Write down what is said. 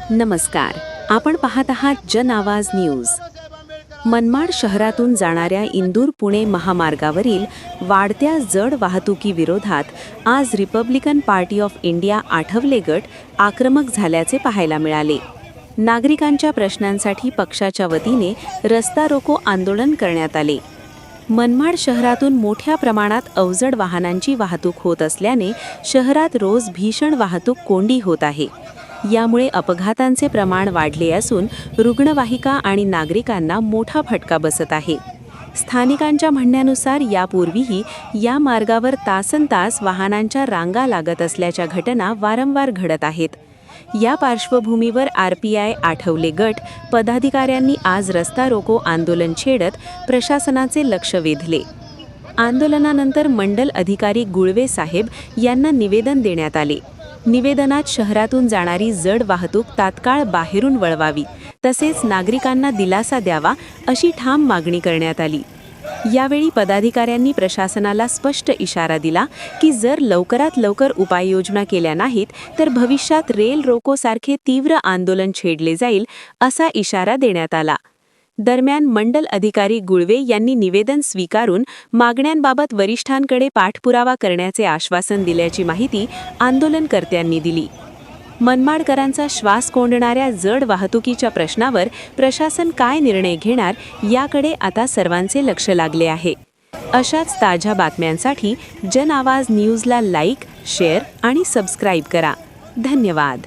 नमस्कार. आपण पाहत आहात जन आवाज न्यूज. मनमाड शहरातून जाणाऱ्या इंदूर-पुणे महामार्गावरील वाढत्या जड वाहतुकीविरोधात आज Republican party of India Athawale गट आक्रमक झाल्याचे पाहायला मिळाले. नागरिकांच्या प्रश्नांसाठी पक्षाच्या वतीने रस्ता रोको आंदोलन करण्यात आले. मनमाड शहरातून मोठ्या प्रमाणात अवजड वाहनांची वाहतूक होत असल्याने शहरात रोज भीषण वाहतूक कोंडी होत आहे. यामुळे अपघातांचे प्रमाण वाढले असून रुग्णवाहिका आणि नागरिकांना मोठा फटका बसत आहे. स्थानिकांच्या म्हणण्यानुसार यापूर्वीही या मार्गावर तासनतास वाहनांच्या रांगा लागत असल्याच्या घटना वारंवार घडत आहेत. या पार्श्वभूमीवर RPI आठवले गट पदाधिकाऱ्यांनी आज रस्ता रोको आंदोलन छेडत प्रशासनाचे लक्ष वेधले. आंदोलनानंतर मंडल अधिकारी गुळवे साहेब यांना निवेदन देण्यात आले. निवेदनात शहरातून जाणारी जड वाहतूक तात्काळ बाहेरून वळवावी तसेच नागरिकांना दिलासा द्यावा अशी ठाम मागणी करण्यात आली. यावेळी पदाधिकाऱ्यांनी प्रशासनाला स्पष्ट इशारा दिला की जर लवकरात लवकर उपाययोजना केल्या नाहीत तर भविष्यात रेल रोकोसारखे तीव्र आंदोलन छेडले जाईल असा इशारा देण्यात आला. दरम्यान मंडल अधिकारी गुळवे यांनी निवेदन स्वीकारून मागण्यांबाबत वरिष्ठांकडे पाठपुरावा करण्याचे आश्वासन दिल्याची माहिती आंदोलनकर्त्यांनी दिली. मनमाडकरांचा श्वास कोंडणाऱ्या जड वाहतुकीच्या प्रश्नावर प्रशासन काय निर्णय घेणार याकडे आता सर्वांचे लक्ष लागले आहे. अशाच ताज्या बातम्यांसाठी जन आवाज न्यूजला लाईक, शेअर आणि सबस्क्राईब करा. धन्यवाद.